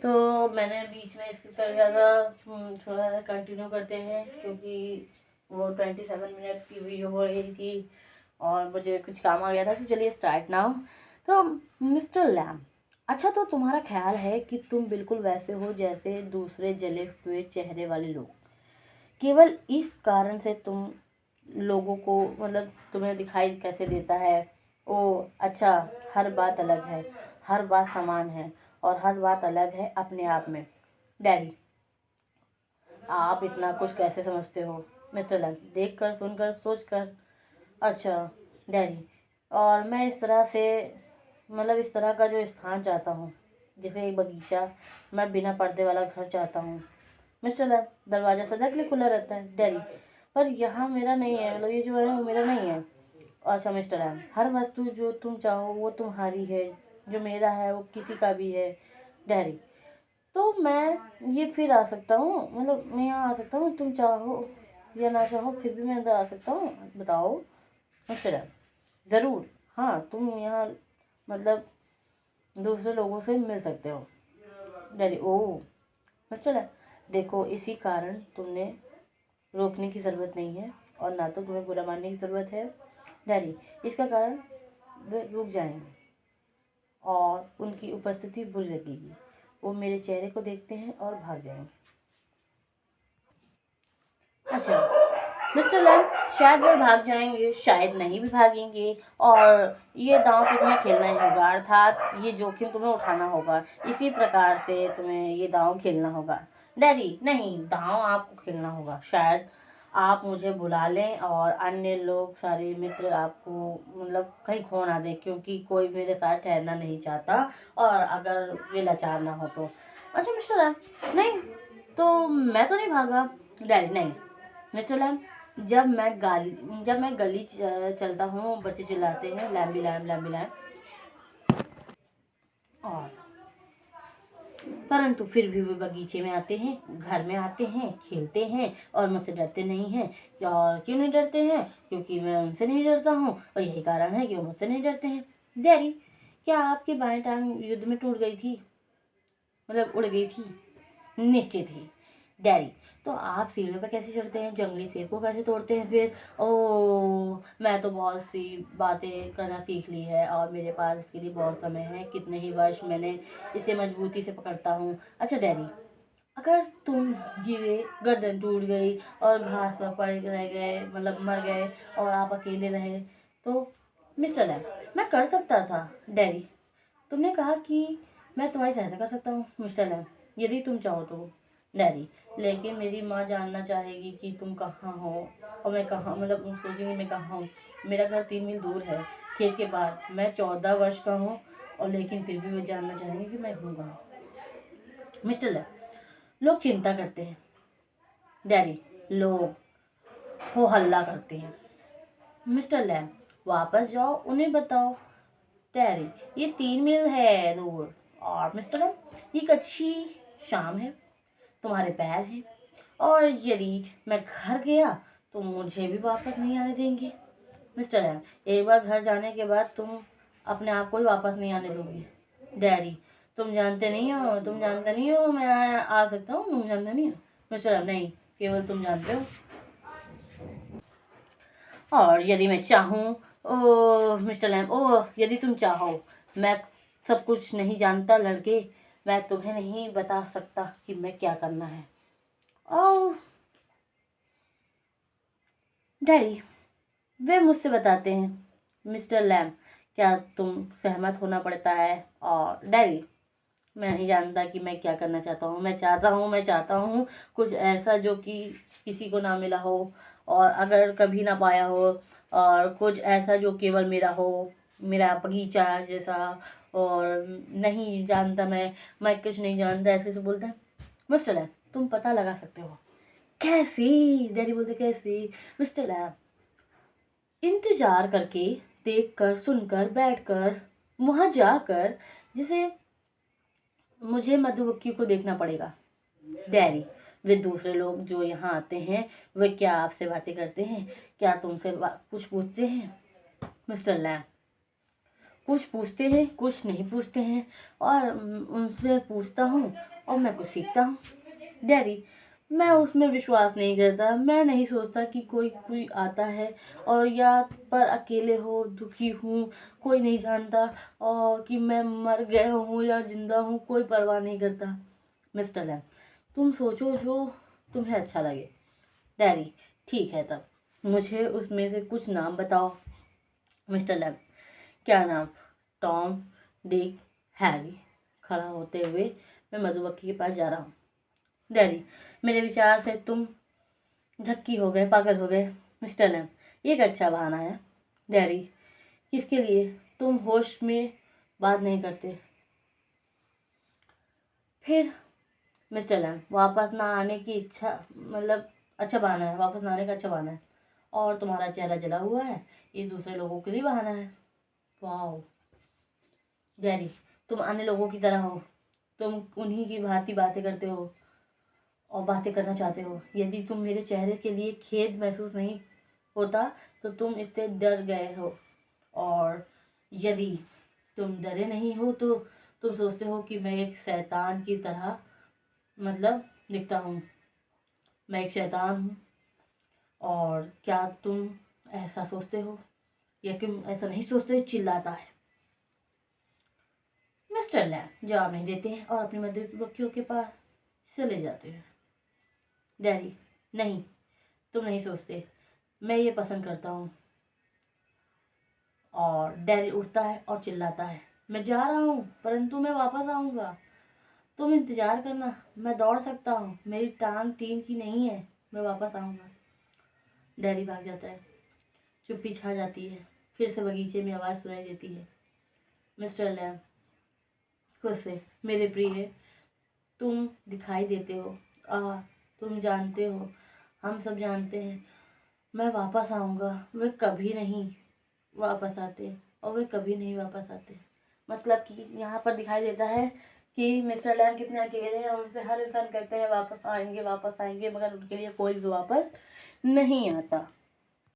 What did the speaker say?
तो मैंने बीच में स्किप कर दिया था, थोड़ा कंटिन्यू करते हैं क्योंकि वो 27 मिनट्स की वीडियो हो रही थी और मुझे कुछ काम आ गया था। तो चलिए स्टार्ट नाउ। तो मिस्टर लैम, अच्छा तो तुम्हारा ख्याल है कि तुम बिल्कुल वैसे हो जैसे दूसरे जले हुए चेहरे वाले लोग। केवल इस कारण से तुम लोगों को मतलब तुम्हें दिखाई कैसे देता है। ओ अच्छा, हर बात अलग है, हर बात समान है और हर बात अलग है अपने आप में। डैडी, आप इतना कुछ कैसे समझते हो? मिस्टर लैम, देख कर सुनकर सोच कर। अच्छा डैडी, और मैं इस तरह से मतलब इस तरह का जो स्थान चाहता हूँ, जैसे एक बगीचा, मैं बिना पर्दे वाला घर चाहता हूँ। मिस्टर लैम, दरवाज़ा सदा के लिए खुला रहता है। डैडी, पर यहाँ मेरा नहीं है, मतलब ये जो है वो मेरा नहीं है। अच्छा मिस्टर लैम, हर वस्तु जो तुम चाहो वो तुम्हारी है, जो मेरा है वो किसी का भी है। डैडी, तो मैं ये फिर आ सकता हूँ, मतलब मैं यहाँ आ सकता हूँ, तुम चाहो या ना चाहो फिर भी मैं अंदर आ सकता हूँ, बताओ। मिस्टर लैम, ज़रूर, हाँ तुम यहाँ मतलब दूसरे लोगों से मिल सकते हो। डैडी, ओह मिस्टर लैम, देखो इसी कारण तुमने रोकने की ज़रूरत नहीं है और ना तो तुम्हें बुरा मानने की ज़रूरत है। डैडी, इसका कारण वे रुक जाएंगे और उनकी उपस्थिति बुरी लगेगी। वो मेरे चेहरे को देखते हैं और भाग जाएंगे। अच्छा मिस्टर लैम, शायद वे भाग जाएंगे, शायद नहीं भी भागेंगे, और ये दांव तो तुम्हें खेलना ही होगा, अर्थात ये जोखिम तुम्हें उठाना होगा। इसी प्रकार से तुम्हें ये दांव खेलना होगा। डैडी, नहीं, दांव आपको खेलना होगा। शायद आप मुझे बुला लें और अन्य लोग सारे मित्र आपको मतलब कहीं खो ना दे, क्योंकि कोई मेरे साथ ठहरना नहीं चाहता और अगर वे लाचार ना हो तो। अच्छा मिस्टर लैम, नहीं तो मैं तो नहीं भागा। डैडी, नहीं मिस्टर लैम, जब मैं गली चलता हूँ, बच्चे चिल्लाते हैं लैम्बी लैम लैम्बी लैम, और परंतु फिर भी वे बगीचे में आते हैं, घर में आते हैं, खेलते हैं और मुझसे डरते नहीं हैं। और क्यों नहीं डरते हैं? क्योंकि मैं उनसे नहीं डरता हूँ और यही कारण है कि वो मुझसे नहीं डरते हैं। डैडी, क्या आपकी बाएं टांग युद्ध में टूट गई थी, मतलब उड़ गई थी? निश्चित ही। डैडी, तो आप सीढ़ियों पर कैसे चढ़ते हैं, जंगली सेब को कैसे तोड़ते हैं फिर? ओह, मैं तो बहुत सी बातें करना सीख ली है और मेरे पास इसके लिए बहुत समय है। कितने ही वर्ष मैंने इसे मजबूती से पकड़ता हूँ। अच्छा डैडी, अगर तुम गिरे, गर्दन टूट गई और घास पर पड़े रह गए, मतलब मर गए और आप अकेले रहे तो? मिस्टर लैम, मैं कर सकता था। डैडी, तुमने कहा कि मैं तुम्हारी सहायता कर सकता हूँ। मिस्टर लैम, यदि तुम चाहो तो। डैडी, लेकिन मेरी माँ जानना चाहेगी कि तुम कहाँ हो और मैं कहाँ, मतलब तुम सोचेंगे मैं कहाँ हूँ। मेरा घर 3 मील दूर है, खेत के पार। मैं 14 वर्ष का हूँ और लेकिन फिर भी वो जानना चाहेंगे कि मैं हूँ कहाँ। मिस्टर लैम, लोग चिंता करते हैं। डैडी, लोग हो हल्ला करते हैं। मिस्टर लैम, वापस जाओ, उन्हें बताओ। डैडी, ये 3 मील है दूर। और मिस्टर लैम, ये एक अच्छी शाम है, तुम्हारे पैर हैं, और यदि मैं घर गया तो मुझे भी वापस नहीं आने देंगे। मिस्टर एम, एक बार घर जाने के बाद तुम अपने आप को ही वापस नहीं आने दोगे। डैडी, तुम जानते नहीं हो मैं आ सकता हूँ, तुम जानते नहीं हो। मिस्टर एम, नहीं, केवल तुम जानते हो। और यदि मैं चाहूँ, ओह मिस्टर लैम, ओह यदि तुम चाहो, मैं सब कुछ नहीं जानता लड़के, मैं तुम्हें नहीं बता सकता कि मैं क्या करना है। ओह डैडी, वे मुझसे बताते हैं। मिस्टर लैम, क्या तुम सहमत होना पड़ता है? और डैडी, मैं नहीं जानता कि मैं क्या करना चाहता हूँ। मैं चाहता हूँ कुछ ऐसा जो कि किसी को ना मिला हो और अगर कभी ना पाया हो, और कुछ ऐसा जो केवल मेरा हो, मेरा बगीचा जैसा। और नहीं जानता मैं कुछ नहीं जानता, ऐसे से बोलते हैं। मिस्टर लैम, तुम पता लगा सकते हो। कैसे? डैडी बोलते कैसे? मिस्टर लैम, इंतजार करके, देखकर, सुनकर, बैठकर, वहां जाकर, जैसे मुझे मधुमक्खी को देखना पड़ेगा। डैडी, वे दूसरे लोग जो यहाँ आते हैं वे क्या आपसे बातें करते हैं? क्या तुमसे कुछ पूछते हैं? मिस्टर लैम, कुछ पूछते हैं, कुछ नहीं पूछते हैं, और उनसे पूछता हूँ और मैं कुछ सीखता हूँ। डैडी, मैं उसमें विश्वास नहीं करता। मैं नहीं सोचता कि कोई कोई आता है और या पर अकेले हो, दुखी हूँ, कोई नहीं जानता, और कि मैं मर गया हूँ या जिंदा हूँ, कोई परवाह नहीं करता। मिस्टर लैम, तुम सोचो जो तुम्हें अच्छा लगे। डैडी, ठीक है, तब मुझे उसमें से कुछ नाम बताओ। मिस्टर लैम, क्या नाम? Tom, Dick, Harry. खड़ा होते हुए मैं मधुमक्खी के पास जा रहा हूँ। डैडी, मेरे विचार से तुम झक्की हो गए, पागल हो गए। मिस्टर लैम, ये एक अच्छा बहाना है। डैडी, किसके लिए? तुम होश में बात नहीं करते। फिर मिस्टर लैम, वापस ना आने की इच्छा, मतलब अच्छा बहाना है, वापस ना आने का अच्छा बहाना है। और तुम्हारा चेहरा जला हुआ है, ये दूसरे लोगों के लिए बहाना है। वाह डैडी, तुम अन्य लोगों की तरह हो, तुम उन्हीं की भांति बातें करते हो और बातें करना चाहते हो। यदि तुम मेरे चेहरे के लिए खेद महसूस नहीं होता तो तुम इससे डर गए हो, और यदि तुम डरे नहीं हो तो तुम सोचते हो कि मैं एक शैतान की तरह मतलब दिखता हूँ। मैं एक शैतान हूँ। और क्या तुम ऐसा सोचते हो, या कि ऐसा नहीं सोचते? चिल्लाता है। मिस्टर लैम जवाब नहीं देते हैं और अपनी मधुमक्खियों के पास चले जाते हैं। डैडी, नहीं, तुम नहीं सोचते, मैं ये पसंद करता हूँ। और डैडी उठता है और चिल्लाता है, मैं जा रहा हूँ, परंतु मैं वापस आऊँगा। तुम इंतज़ार करना, मैं दौड़ सकता हूँ, मेरी टांग टीन की नहीं है, मैं वापस आऊँगा। डैडी भाग जाता है। चुप्पी छा जाती है। फिर से बगीचे में आवाज़ सुनाई देती है। मिस्टर लैम खुद से, मेरे प्रिय, तुम दिखाई देते हो। तुम जानते हो, हम सब जानते हैं, मैं वापस आऊँगा। वे कभी नहीं वापस आते, और वे कभी नहीं वापस आते। मतलब कि यहाँ पर दिखाई देता है कि मिस्टर लैम कितने अकेले हैं, और उनसे हर इंसान कहते हैं वापस आएंगे वापस आएंगे, मगर उनके लिए कोई भी वापस नहीं आता।